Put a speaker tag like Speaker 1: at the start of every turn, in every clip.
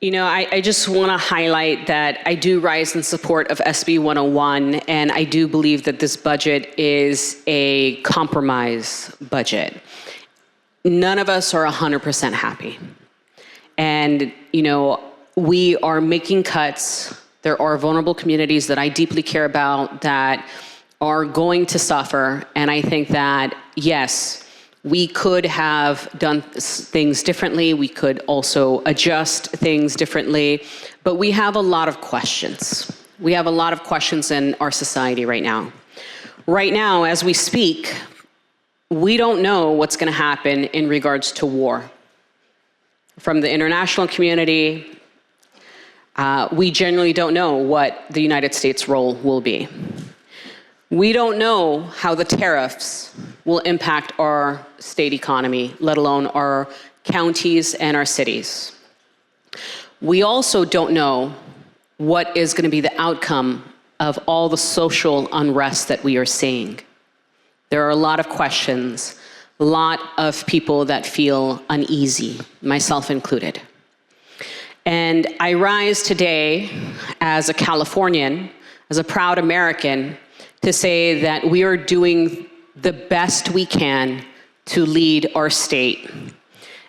Speaker 1: I just want to highlight that I do rise in support of SB 101, and I do believe that this budget is a compromise budget. None of us are 100% happy. And, we are making cuts. There are vulnerable communities that I deeply care about that are going to suffer. And I think that, yes, we could have done things differently. We could also adjust things differently. But we have a lot of questions. We have a lot of questions in our society right now. Right now, as we speak, we don't know what's going to happen in regards to war. From the international community, we generally don't know what the United States' role will be. We don't know how the tariffs will impact our state economy, let alone our counties and our cities. We also don't know what is going to be the outcome of all the social unrest that we are seeing. There are a lot of questions, a lot of people that feel uneasy, myself included. And I rise today as a Californian, as a proud American, to say that we are doing the best we can to lead our state.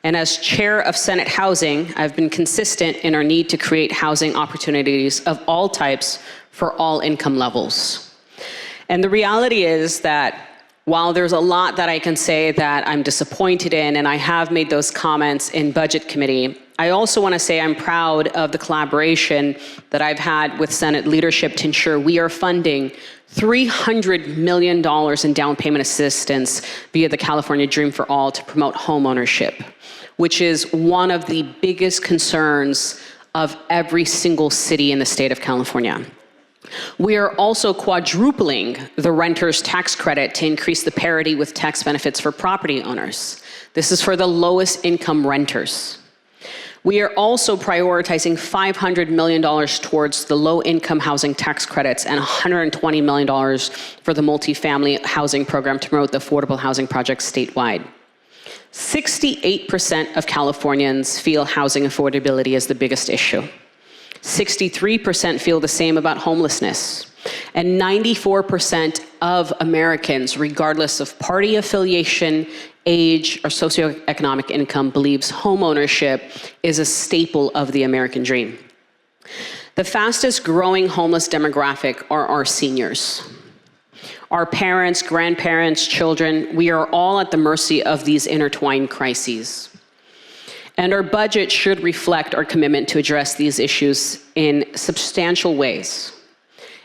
Speaker 1: And as chair of Senate Housing, I've been consistent in our need to create housing opportunities of all types for all income levels. And the reality is that while there's a lot that I can say that I'm disappointed in, and I have made those comments in Budget Committee, I also want to say I'm proud of the collaboration that I've had with Senate leadership to ensure we are funding $300 million in down payment assistance via the California Dream for All to promote homeownership, which is one of the biggest concerns of every single city in the state of California. We are also quadrupling the renter's tax credit to increase the parity with tax benefits for property owners. This is for the lowest income renters. We are also prioritizing $500 million towards the low-income housing tax credits and $120 million for the multifamily housing program to promote the affordable housing projects statewide. 68% of Californians feel housing affordability is the biggest issue. 63% feel the same about homelessness. And 94% of Americans, regardless of party affiliation, age, or socioeconomic income, believes homeownership is a staple of the American dream. The fastest growing homeless demographic are our seniors. Our parents, grandparents, children, we are all at the mercy of these intertwined crises. And our budget should reflect our commitment to address these issues in substantial ways.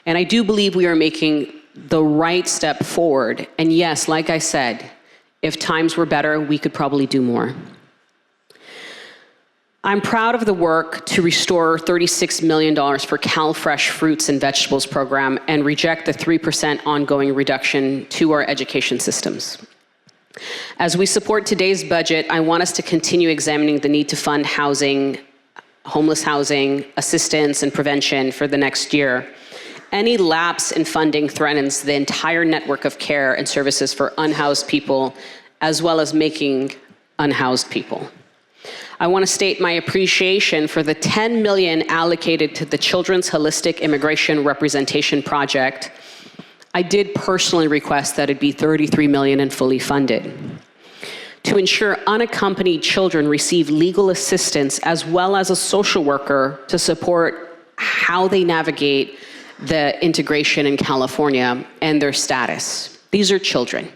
Speaker 1: And I do believe we are making the right step forward. And yes, like I said, if times were better, we could probably do more. I'm proud of the work to restore $36 million for CalFresh fruits and vegetables program and reject the 3% ongoing reduction to our education systems. As we support today's budget, I want us to continue examining the need to fund housing, homeless housing, assistance, and prevention for the next year. Any lapse in funding threatens the entire network of care and services for unhoused people, as well as making unhoused people. I want to state my appreciation for the $10 million allocated to the Children's Holistic Immigration Representation Project. I did personally request that it be $33 million and fully funded to ensure unaccompanied children receive legal assistance as well as a social worker to support how they navigate the integration in California and their status. These are children.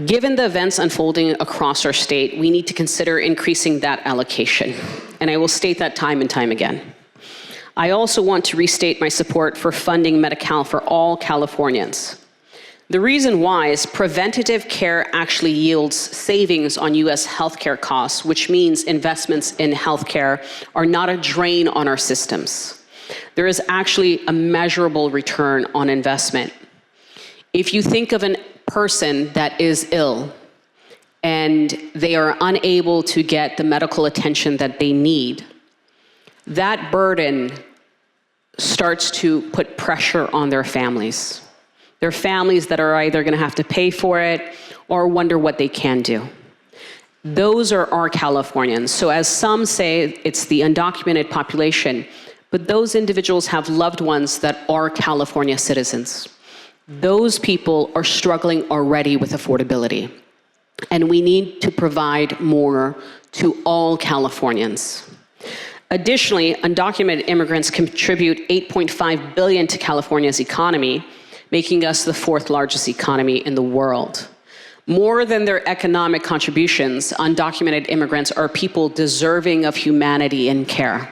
Speaker 1: Given the events unfolding across our state, we need to consider increasing that allocation. And I will state that time and time again. I also want to restate my support for funding Medi-Cal for all Californians. The reason why is preventative care actually yields savings on US healthcare costs, which means investments in healthcare are not a drain on our systems. There is actually a measurable return on investment. If you think of a person that is ill and they are unable to get the medical attention that they need, that burden starts to put pressure on their families. Their families that are either going to have to pay for it or wonder what they can do. Those are our Californians. So as some say, it's the undocumented population, but those individuals have loved ones that are California citizens. Those people are struggling already with affordability. And we need to provide more to all Californians. Additionally, undocumented immigrants contribute $8.5 billion to California's economy, making us the 4th largest economy in the world. More than their economic contributions, undocumented immigrants are people deserving of humanity and care.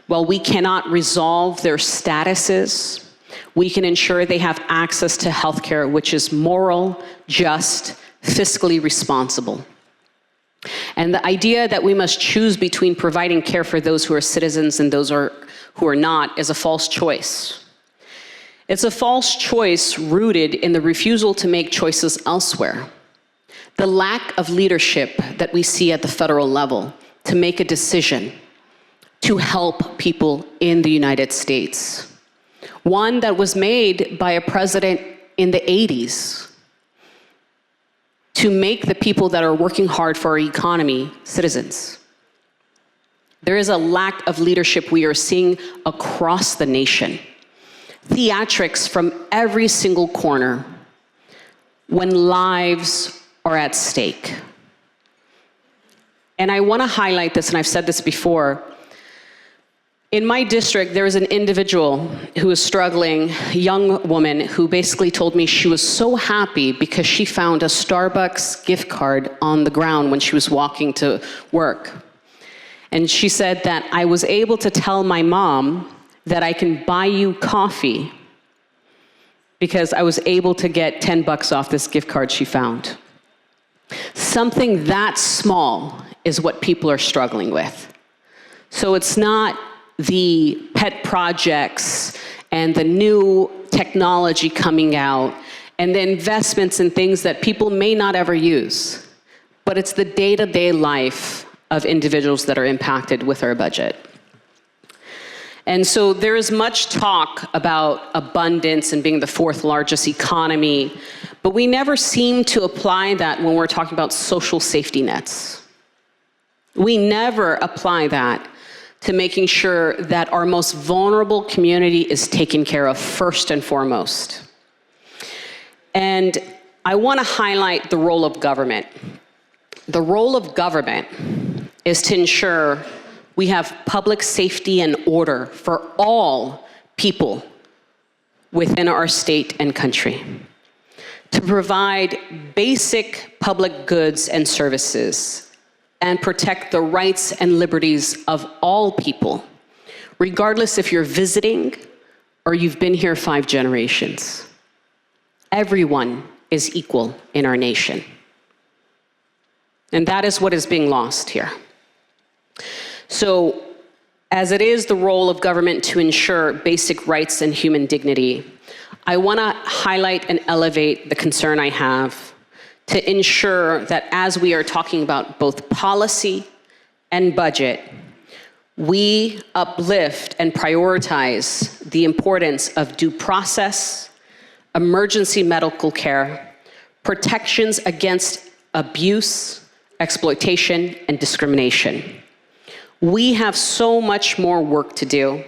Speaker 1: While we cannot resolve their statuses, we can ensure they have access to healthcare, which is moral, just, fiscally responsible. And the idea that we must choose between providing care for those who are citizens and those who are not is a false choice. It's a false choice rooted in the refusal to make choices elsewhere. The lack of leadership that we see at the federal level to make a decision to help people in the United States. One that was made by a president in the 80s to make the people that are working hard for our economy citizens. There is a lack of leadership we are seeing across the nation. Theatrics from every single corner when lives are at stake. And I want to highlight this, and I've said this before. In my district, there was an individual who was struggling, a young woman, who basically told me she was so happy because she found a Starbucks gift card on the ground when she was walking to work. And she said that I was able to tell my mom that I can buy you coffee because I was able to get $10 off this gift card she found. Something that small is what people are struggling with. So it's not the pet projects and the new technology coming out and the investments in things that people may not ever use, but it's the day-to-day life of individuals that are impacted with our budget. And so there is much talk about abundance and being the 4th largest economy, but we never seem to apply that when we're talking about social safety nets. We never apply that to making sure that our most vulnerable community is taken care of first and foremost. And I want to highlight the role of government. The role of government is to ensure we have public safety and order for all people within our state and country, to provide basic public goods and services and protect the rights and liberties of all people, regardless if you're visiting or you've been here 5 generations. Everyone is equal in our nation. And that is what is being lost here. So, as it is the role of government to ensure basic rights and human dignity, I want to highlight and elevate the concern I have to ensure that as we are talking about both policy and budget, we uplift and prioritize the importance of due process, emergency medical care, protections against abuse, exploitation, and discrimination. We have so much more work to do,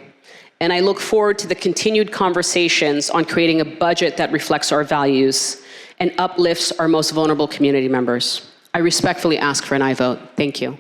Speaker 1: and I look forward to the continued conversations on creating a budget that reflects our values and uplifts our most vulnerable community members. I respectfully ask for an aye vote. Thank you.